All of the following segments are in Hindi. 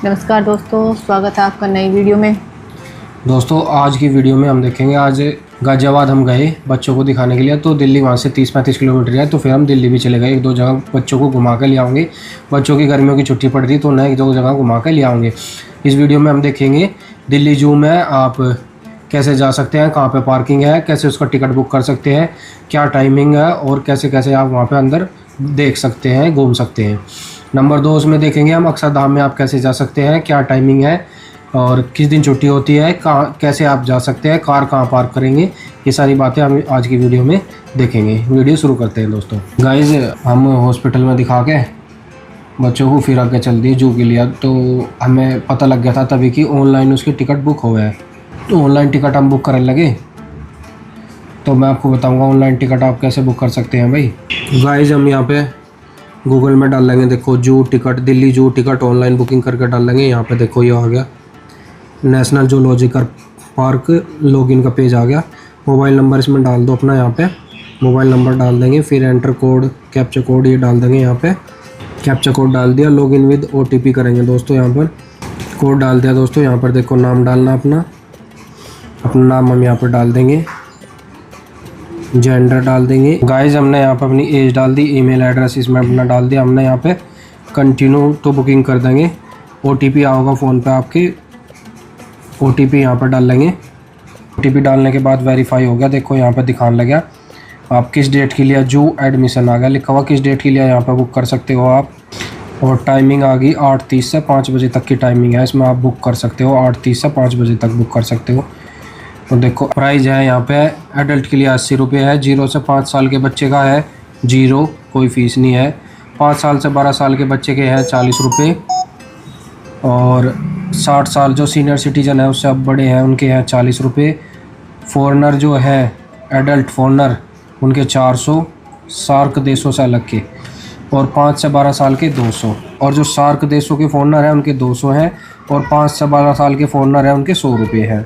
नमस्कार दोस्तों, स्वागत है आपका नई वीडियो में। दोस्तों आज की वीडियो में हम देखेंगे, आज गाज़ियाबाद हम गए बच्चों को दिखाने के लिए। तो दिल्ली वहाँ से 30-35 किलोमीटर है, तो फिर हम दिल्ली भी चले गए। एक दो जगह बच्चों को घुमा के ले आएंगे। बच्चों की गर्मियों की छुट्टी पड़ रही, तो उन्हें एक दो जगह घुमा के ले आएंगे। इस वीडियो में हम देखेंगे दिल्ली जू में आप कैसे जा सकते हैं, कहाँ पे पार्किंग है, कैसे उसका टिकट बुक कर सकते हैं, क्या टाइमिंग है और कैसे कैसे आप वहाँ पे अंदर देख सकते हैं, घूम सकते हैं। नंबर 2 उसमें देखेंगे हम अक्षरधाम में आप कैसे जा सकते हैं, क्या टाइमिंग है और किस दिन छुट्टी होती है, कहाँ कैसे आप जा सकते हैं, कार कहाँ पार्क करेंगे। ये सारी बातें हम आज की वीडियो में देखेंगे। वीडियो शुरू करते हैं दोस्तों। गाइज हम हॉस्पिटल में दिखा के बच्चों को फिर आगे चल दी जू के लिए। तो हमें पता लग गया था तभी कि ऑनलाइन उसकी टिकट बुक हो है। तो ऑनलाइन टिकट हम बुक करने लगे। तो मैं आपको बताऊंगा ऑनलाइन टिकट आप कैसे बुक कर सकते हैं भाई। गाइज हम यहाँ पे गूगल में डाल लेंगे, देखो जू टिकट, दिल्ली जू टिकट ऑनलाइन बुकिंग करके डाल लेंगे। यहाँ पे देखो ये आ गया नेशनल जूलॉजिकल पार्क लॉगिन का पेज आ गया। मोबाइल नंबर इसमें डाल दो अपना, यहाँ पे मोबाइल नंबर डाल देंगे। फिर एंटर कोड, कैप्चा कोड ये डाल देंगे। यहाँ पे कैप्चा कोड डाल दिया, लॉगिन विद OTP करेंगे दोस्तों। यहाँ पर कोड डाल दिया दोस्तों। यहाँ पर देखो नाम डालना अपना नाम हम यहाँ पर डाल देंगे, जेंडर डाल देंगे। गाइज हमने यहाँ पर अपनी एज डाल दी, ईमेल एड्रेस इसमें अपना डाल दिया हमने। यहाँ पे कंटिन्यू तो बुकिंग कर देंगे। OTP आओगा फ़ोन पे आपके, OTP यहाँ पर डाल लेंगे। OTP डालने के बाद वेरीफाई हो गया। देखो यहाँ पर दिखाने लगा आप किस डेट के लिए जू एडमिशन आ गया, लिखा हुआ किस डेट के लिए यहाँ पर बुक कर सकते हो आप। और टाइमिंग आ गई 8:30 से 5 बजे तक की टाइमिंग है, इसमें आप बुक कर सकते हो। 8:30 से 5 बजे तक बुक कर सकते हो। तो देखो प्राइस है यहाँ पे एडल्ट के लिए 80 रुपये है, 0 से 5 साल के बच्चे का है 0, कोई फ़ीस नहीं है। 5 साल से 12 साल के बच्चे के हैं 40 रुपये। और 60 साल जो सीनियर सिटीज़न है उससे अब बड़े हैं उनके हैं 40 रुपये। फॉरेनर जो है एडल्ट फॉरेनर उनके 400, सार्क देशों से अलग के। और 5 से 12 साल के 200। और जो सार्क देशों के फॉरेनर हैं उनके 200 हैं। और 5 से 12 साल के फॉरेनर हैं उनके 100 रुपये हैं।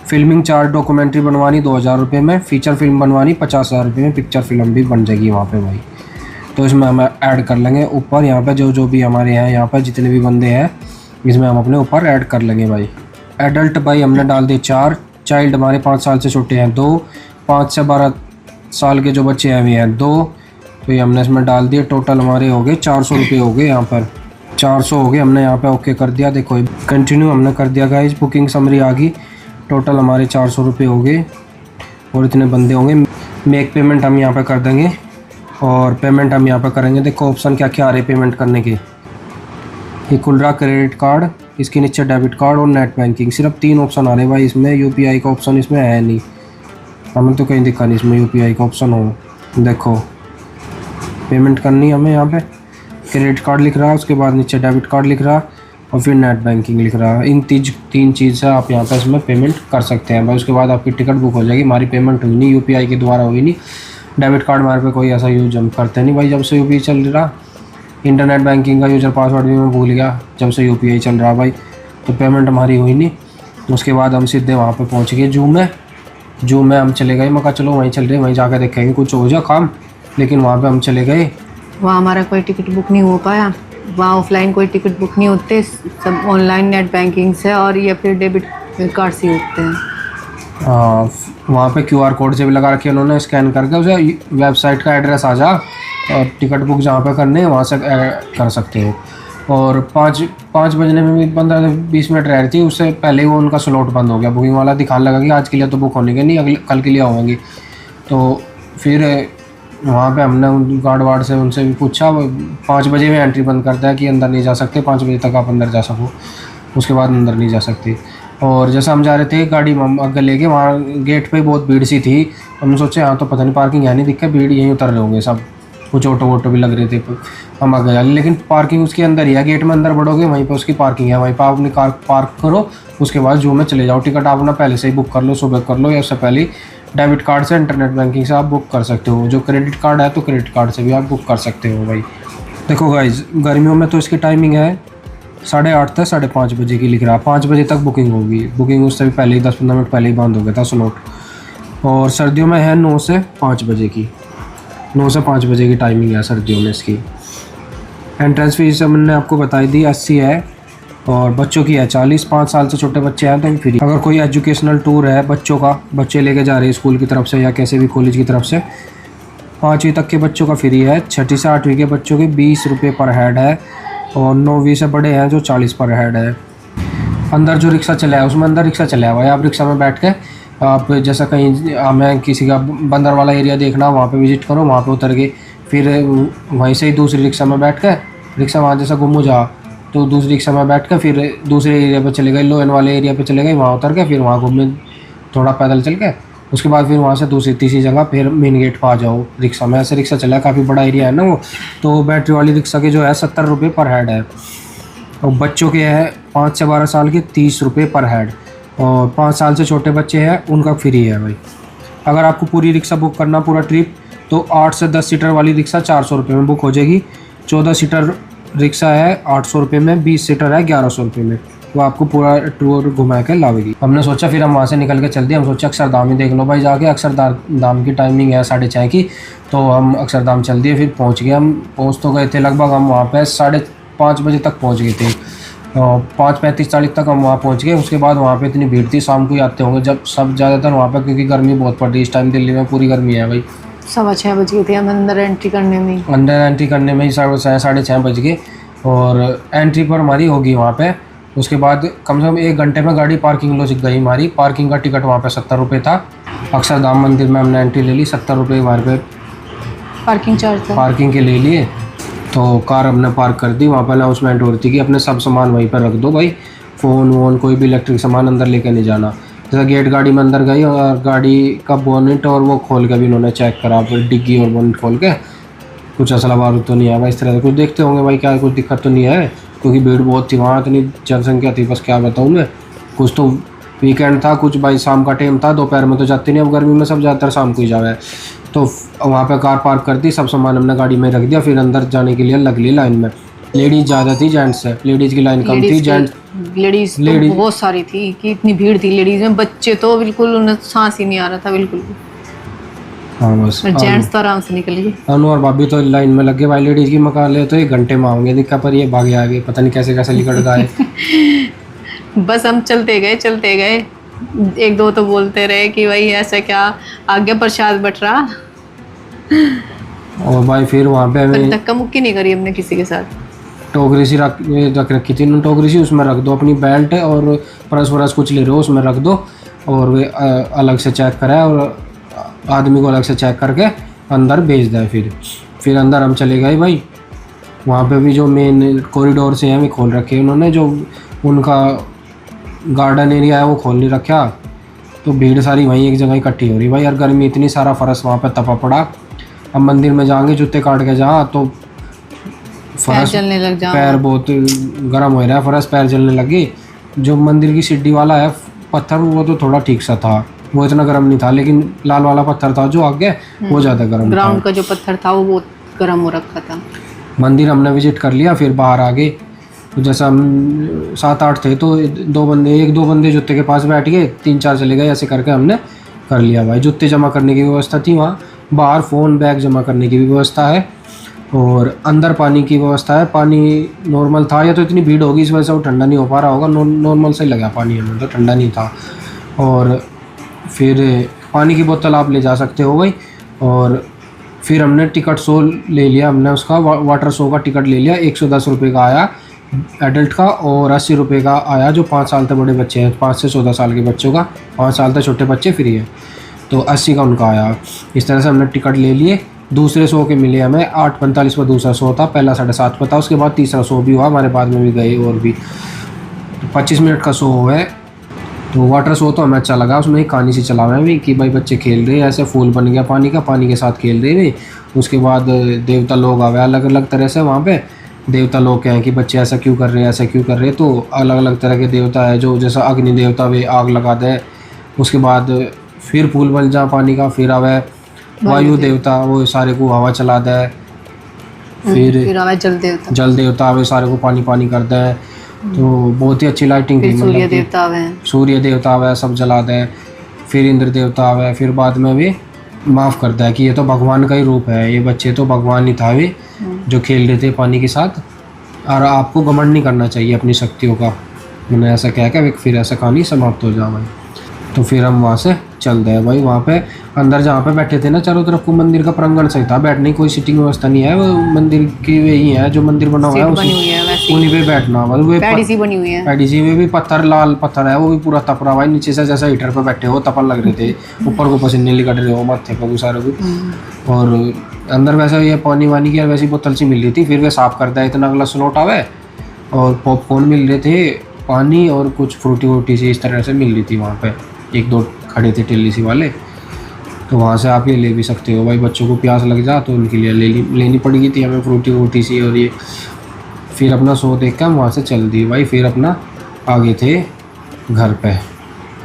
फिल्मिंग चार्ज डॉक्यूमेंट्री बनवानी 2000 रुपये में, फ़ीचर फिल्म बनवानी 50,000 रुपये में, पिक्चर फिल्म भी बन जाएगी वहाँ पे भाई। तो इसमें हम ऐड कर लेंगे ऊपर, यहाँ पे जो भी हमारे हैं, यहाँ पर जितने भी बंदे हैं इसमें हम अपने ऊपर ऐड कर लेंगे भाई। एडल्ट भाई हमने डाल दिए 4, चाइल्ड हमारे 5 साल से छोटे हैं 2, 5 से 12 साल के जो बच्चे हैं वे हैं 2। तो ये हमने इसमें डाल दिए। टोटल हमारे हो गए 400 रुपये हो गए, यहाँ पर 400 हो गए। हमने यहाँ पे ओके कर दिया। देखो कंटिन्यू हमने कर दिया गाइस, बुकिंग समरी आ गई। टोटल हमारे 400 रुपये हो गए और इतने बंदे होंगे। मेक पेमेंट हम यहाँ पे कर देंगे और पेमेंट हम यहाँ पे करेंगे। देखो ऑप्शन क्या क्या आ रहे पेमेंट करने के। ये खुल रहा क्रेडिट कार्ड, इसके नीचे डेबिट कार्ड और नेट बैंकिंग। सिर्फ 3 ऑप्शन आ रहे भाई इसमें, UPI का ऑप्शन इसमें है नहीं। हमें तो कहीं दिखा नहीं इसमें UPI का ऑप्शन हो। देखो पेमेंट करनी हमें, यहाँ पे क्रेडिट कार्ड लिख रहा है, उसके बाद नीचे डेबिट कार्ड लिख रहा और फिर नेट बैंकिंग लिख रहा है। इन 3 चीज़ से आप यहाँ पे इसमें पेमेंट कर सकते हैं भाई। उसके बाद आपकी टिकट बुक हो जाएगी। हमारी पेमेंट हुई नहीं, UPI के द्वारा हुई नहीं। डेबिट कार्ड हमारे पे कोई ऐसा यूज हम करते नहीं भाई जब से UPI चल रहा। इंटरनेट बैंकिंग का यूज़र पासवर्ड भी मैं भूल गया जब से UPI चल रहा भाई। तो पेमेंट हमारी हुई नहीं। उसके बाद हम सीधे वहाँ पर पहुँच गए जू में हम चले गए। मैं कहा चलो वहीं चल रहे, वहीं जाकर देखेंगे कुछ हो जाए काम। लेकिन वहाँ पर हम चले गए, वहाँ हमारा कोई टिकट बुक नहीं हो पाया। वहाँ ऑफलाइन कोई टिकट बुक नहीं होते, सब ऑनलाइन नेट बैंकिंग से और या फिर डेबिट कार्ड से होते हैं। हाँ वहाँ पे QR कोड से भी लगा रखे उन्होंने, स्कैन करके उसे वेबसाइट का एड्रेस आ जा और टिकट बुक जहाँ पे करने हैं वहाँ से कर सकते हैं। और 5 बजने में भी 15-20 मिनट रह रही थी, उससे पहले ही वो उनका स्लॉट बंद हो गया। बुकिंग वाला दिखाने लगा कि आज के लिए तो बुक होने के नहीं, अगले कल के लिए होंगी। तो फिर वहाँ पे हमने गार्ड वार्ड से उनसे भी पूछा, 5 बजे में एंट्री बंद करता है कि अंदर नहीं जा सकते, 5 बजे तक आप अंदर जा सको, उसके बाद अंदर नहीं जा सकते। और जैसे हम जा रहे थे गाड़ी हम आगे लेके, वहाँ गेट पे बहुत भीड़ सी थी। हमने सोचे यहाँ तो पता नहीं पार्किंग है नहीं, दिक्कत भीड़ यहीं उतर रहे होंगे सब, कुछ ऑटो वोटो भी लग रहे थे। हम आगे जा, लेकिन पार्किंग उसके अंदर ही है। गेट में अंदर बढ़ोगे वहीं पर उसकी पार्किंग है, वहीं पर आप अपनी कार पार्क करो, उसके बाद जू में चले जाओ। टिकट आप अपना पहले से ही बुक कर लो, सुबह कर लो, या उससे पहले डेबिट कार्ड से, इंटरनेट बैंकिंग से आप बुक कर सकते हो। जो क्रेडिट कार्ड है तो क्रेडिट कार्ड से भी आप बुक कर सकते हो भाई। देखो गाइज गर्मियों में तो इसकी टाइमिंग है 8:30 से 5:30 बजे की लिख रहा है। 5 बजे तक बुकिंग होगी। बुकिंग उससे भी पहले ही 10-15 मिनट पहले ही बंद हो गया था स्लॉट। और सर्दियों में है 9 से 5 बजे की, 9 से 5 बजे की टाइमिंग है सर्दियों में इसकी। एंट्रेंस फीस मैंने आपको बताई दी 80 है। और बच्चों की है 40, 5 साल से छोटे बच्चे हैं तो फ्री। अगर कोई एजुकेशनल टूर है बच्चों का, बच्चे लेके जा रहे हैं स्कूल की तरफ से या कैसे भी कॉलेज की तरफ से, 5वीं तक के बच्चों का फ्री है। 6ठी से 8वीं के बच्चों के 20 रुपये पर हेड है और 9वीं से बड़े हैं जो 40 पर हेड है। अंदर जो रिक्शा चला है उसमें अंदर रिक्शा चला हुआ है, आप रिक्शा में बैठ के आप जैसा कहीं हमें किसी का बंदर वाला एरिया देखना वहाँ पे विजिट करो, वहाँ पे उतर के फिर वहीं से ही दूसरी रिक्शा में बैठ के, रिक्शा वहाँ जैसा गुम हो जा तो दूसरी रिक्शा में बैठ के फिर दूसरे एरिया पे चले गए, लोन वाले एरिया पे चले गए, वहाँ उतर के फिर वहाँ घूमने थोड़ा पैदल चल के उसके बाद फिर वहाँ से दूसरी तीसरी जगह फिर मेन गेट पर आ जाओ रिक्शा में। ऐसे रिक्शा चला है, काफ़ी बड़ा एरिया है ना वो। तो बैटरी वाली रिक्शा के जो है 70 रुपये पर हेड है और बच्चों के है 5 से 12 साल के 30 रुपये पर हेड और 5 साल से छोटे बच्चे हैं उनका फ्री है भाई। अगर आपको पूरी रिक्शा बुक करना पूरा ट्रिप तो 8 से 10 सीटर वाली रिक्शा 400 रुपये में बुक हो जाएगी। 14 सीटर रिक्शा है 800 रुपये में, 20 सीटर है 1100 रुपये में, वो आपको पूरा टूर घुमा के लावेगी। हमने सोचा फिर हम वहाँ से निकल के चल दिए, हम सोचा अक्षरधाम ही देख लो भाई जाके। अक्षरधाम की टाइमिंग है 6:30 की, तो हम अक्षरधाम चल दिए। फिर पहुँच गए, हम पहुँच तो गए थे लगभग, हम वहाँ पे 5:30 बजे तक पहुँच गए थे। 5:35-40 तक हम वहाँ पहुँच गए। उसके बाद वहाँ पे इतनी भीड़ थी, शाम को ही आते होंगे जब सब ज़्यादातर वहाँ पे, क्योंकि गर्मी बहुत पड़ रही इस टाइम, दिल्ली में पूरी गर्मी है भाई। 6:15 बज गए थे हम अंदर एंट्री करने में ही। 6:30 बज गए और एंट्री पर हमारी होगी वहाँ पे। उसके बाद कम से कम 1 घंटे में गाड़ी पार्किंग लॉज गई हमारी। पार्किंग का टिकट वहाँ पे 70 रुपये था। अक्षरधाम मंदिर में हमने एंट्री ले ली, 70 रुपये हमारे पे पार्किंग चार्ज था, पार्किंग के ले लिए। तो कार हमने पार्क कर दी। वहाँ पर अनाउंसमेंट हो रही थी कि अपने सब सामान वहीं पर रख दो भाई, फ़ोन वोन कोई भी इलेक्ट्रिक सामान अंदर लेके नहीं जाना। जैसा गेट गाड़ी में अंदर गई और गाड़ी का बोनेट और वो खोल के भी उन्होंने चेक करा, फिर डिग्गी और बोनेट खोल के कुछ असला बारूद तो नहीं है भाई। इस तरह से कुछ देखते होंगे भाई, क्या कुछ दिक्कत तो नहीं है, क्योंकि भीड़ बहुत थी वहाँ, इतनी जनसंख्या थी बस क्या बताऊँ मैं। कुछ तो वीकेंड था, कुछ भाई शाम का टाइम था, दोपहर में तो जाते नहीं, अब गर्मी में सब ज़्यादातर शाम को ही जावे। तो वहाँ पे कार पार्क कर दी, सब सामान हमने गाड़ी में रख दिया। फिर अंदर जाने के लिए लग ली लाइन में। लेडीज़ ज़्यादा थी जेंट्स से, लेडीज़ की लाइन कम थी, लेडीज़ तो बहुत सारी थी कि इतनी भीड़ थी लेडीज़ में। बच्चे तो बिल्कुल उन्हें सांस ही नहीं आ रहा था बिल्कुल भी। हाँ बस जेंट्स तो आराम से निकल गए। अनु और भाभी तो लाइन में लगे भाई, लेडीज़ की मकान ले तो 1 घंटे में आओगे, दिक्कत पर ये भागे आगे, पता नहीं कैसे कैसे निकल गए। बस हम चलते गए। 1-2 तो बोलते रहे कि भाई ऐसा क्या आगे प्रसाद बट रहा। और भाई फिर वहाँ पे हमें धक्का मुक्की नहीं करी हमने किसी के साथ। टोकरी सी रख रखी थी उन्होंने, टोकरी सी, उसमें रख दो अपनी बेल्ट और पर्स वर्स कुछ ले रहे हो उसमें रख दो, और वे अलग से चेक कराए और आदमी को अलग से चेक करके अंदर भेज दें। फिर अंदर हम चले गए भाई। वहाँ पे भी जो मेन कॉरिडोर से हैं वे खोल रखे उन्होंने, जो उनका गार्डन एरिया है वो खोल नहीं रखा। तो भीड़ सारी वहीं एक जगह इकट्ठी हो रही भाई, यार गर्मी इतनी, सारा फर्श वहाँ पे तपा पड़ा। अब मंदिर में जाएंगे जूते काट के जहाँ तो फर्श जलने लग जाओ, पैर बहुत गर्म हो रहा है, फर्श पैर जलने लगे। जो मंदिर की सीढ़ी वाला है पत्थर वो तो थोड़ा ठीक सा था, वो इतना गर्म नहीं था, लेकिन लाल वाला पत्थर था जो आगे वो ज़्यादा गर्म था। ग्राउंड का जो पत्थर था वो बहुत गर्म हो रखा था। मंदिर हमने विजिट कर लिया, फिर बाहर आ गए। तो जैसा हम 7-8 थे तो 1-2 बंदे जूते के पास बैठ गए, 3-4 चले गए, ऐसे करके हमने कर लिया भाई। जूते जमा करने की व्यवस्था थी वहाँ, बाहर फ़ोन बैग जमा करने की भी व्यवस्था है और अंदर पानी की व्यवस्था है। पानी नॉर्मल था, या तो इतनी भीड़ होगी इस वजह से वो ठंडा नहीं हो पा रहा होगा, नॉर्मल से ही लगा पानी हमें, तो ठंडा नहीं था। और फिर पानी की बोतल आप ले जा सकते हो भाई। और फिर हमने टिकट शो ले लिया, हमने उसका वाटर शो का टिकट ले लिया। 110 रुपये का आया एडल्ट का और 80 रुपये का आया जो 5 साल तक बड़े बच्चे हैं, 5 से 14 साल के बच्चों का। 5 साल तक छोटे बच्चे फ्री है, तो 80 का उनका आया। इस तरह से हमने टिकट ले लिए। दूसरे शो के मिले हमें 8:45 पर दूसरा शो था, पहला 7:30 पर था, उसके बाद तीसरा शो भी हुआ हमारे, बाद में भी गए और भी। 25 मिनट का शो है। तो वाटर शो तो हमें अच्छा लगा, उसमें एक कहानी सी चला हुआ है कि भाई बच्चे खेल रहे हैं, ऐसे फूल बन गया पानी का, पानी के साथ खेल रहे हैं। उसके बाद देवता लोग आ गए अलग अलग तरह से, वहाँ पे देवता लोग क्या हैं कि बच्चे ऐसा क्यों कर रहे हैं, ऐसा क्यों कर रहे हैं। तो अलग अलग तरह के देवता है, जो जैसा अग्नि देवता वे आग लगा दे, उसके बाद फिर फूल बन जा पानी का, फिर आवे वायु देवता, वो सारे को हवा चला दे, फिर आवे जल देवता आवे, सारे को पानी कर दे। तो बहुत ही अच्छी लाइटिंग थी। सूर्य देवता आवे, सब जला दे। फिर इंद्र देवता आवे, फिर बाद में भी माफ़ करता है कि ये तो भगवान का ही रूप है, ये बच्चे तो भगवान ही था वे जो खेल रहे थे पानी के साथ। और आपको घमंड नहीं करना चाहिए अपनी शक्तियों का। मैंने ऐसा कह के फिर ऐसा कहानी समाप्त हो जाए भाई। तो फिर हम वहाँ से चल रहे वही वहाँ पे अंदर जहाँ पे बैठे थे ना, चारों तरफ को मंदिर का प्रांगण सही था, बैठने की कोई सीटिंग व्यवस्था नहीं है, वो मंदिर की वही है जो मंदिर बना हुआ है बनी हुई है वैसे उन्हीं पे बैठना। मतलब वो पैडी सी बनी हुई है। पैडी सी में भी पत्थर, लाल पत्थर है, वो भी पूरा तपरा हुआ है नीचे से, जैसा हीटर पे बैठे हो तपन लग रहे थे, ऊपर को पसीने निकल रहे हो माथे पर सारे को। और अंदर वैसा ये पानी वानी की वैसी बोतल सी मिल रही थी, फिर वे साफ करता है इतना अगला स्लॉट आवे, और पॉपकॉर्न मिल रहे थे, पानी और कुछ फ्रूटी वूटी सी इस तरह से मिल रही थी वहाँ पे। एक दो खड़े थे टेली सी वाले, तो वहाँ से आप ये ले भी सकते हो भाई। बच्चों को प्यास लग जा तो उनके लिए लेनी पड़ेगी थी हमें फ्रूटी वूटी सी और ये। फिर अपना शो देख कर हम वहाँ से चल दिए भाई। फिर अपना आगे थे घर पे,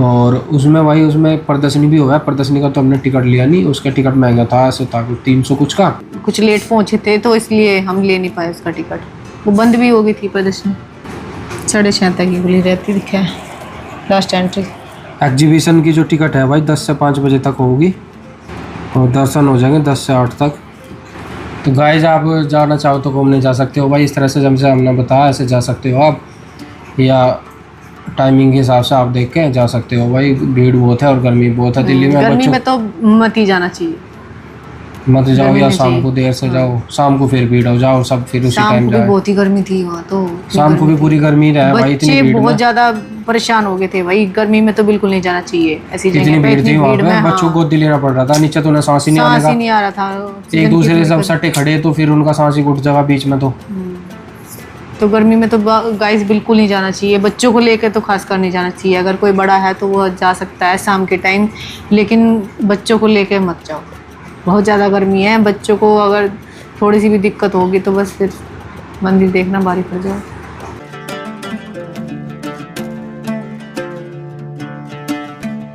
और उसमें भाई उसमें प्रदर्शनी भी हुआ है। प्रदर्शनी का तो हमने टिकट लिया नहीं, उसका टिकट महंगा था, ऐसे था 300 कुछ का। कुछ लेट पहुँचे थे तो इसलिए हम ले नहीं पाए उसका टिकट, वो बंद भी हो गई थी प्रदर्शनी। 6:30 तक ही खुली रहती दिखा है लास्ट एंट्री। एग्जीबिशन की जो टिकट है भाई 10 से 5 बजे तक होगी, और दर्शन हो जाएंगे 10 से 8 तक। तो गाइस आप जाना चाहो तो घूमने जा सकते हो भाई, इस तरह से जैसे हमने बताया ऐसे जा सकते हो आप, या टाइमिंग के हिसाब से आप देख के जा सकते हो भाई। भीड़ बहुत है और गर्मी बहुत है दिल्ली में। गर्मी में तो मत ही जाना चाहिए, मत जाओ, या शाम को देर से जाओ, शाम को फिर भीड़ हो जाओ, सब फिर उसी शाम टाइम को भी जाए। बहुत ही गर्मी थी वहाँ तो, शाम को भी पूरी गर्मी रहे भाई, इतनी बच्चे भीड़ बहुत में ज्यादा परेशान हो गए थे भाई। गर्मी में तो बिल्कुल नहीं जाना चाहिए ऐसी जगह इतनी पे, भीड़ थी वहाँ पे, में। बच्चों को गोद लेना पड़ रहा था, नीचे तो उन्हें सांस ही नहीं सांस ही आने नहीं आ रहा था, का। एक दूसरे से सब सटे खड़े तो फिर उनका सांस ही घुट जाएगा बीच में। तो गर्मी में तो गाइस बिल्कुल नहीं जाना चाहिए, बच्चों को लेकर तो खासकर नहीं जाना चाहिए। अगर कोई बड़ा है तो वो जा सकता है शाम के टाइम, लेकिन बच्चों को लेकर मत जाओ, बहुत ज़्यादा गर्मी है। बच्चों को अगर थोड़ी सी भी दिक्कत होगी तो बस फिर मंदिर देखना बारी पड़ जाओ।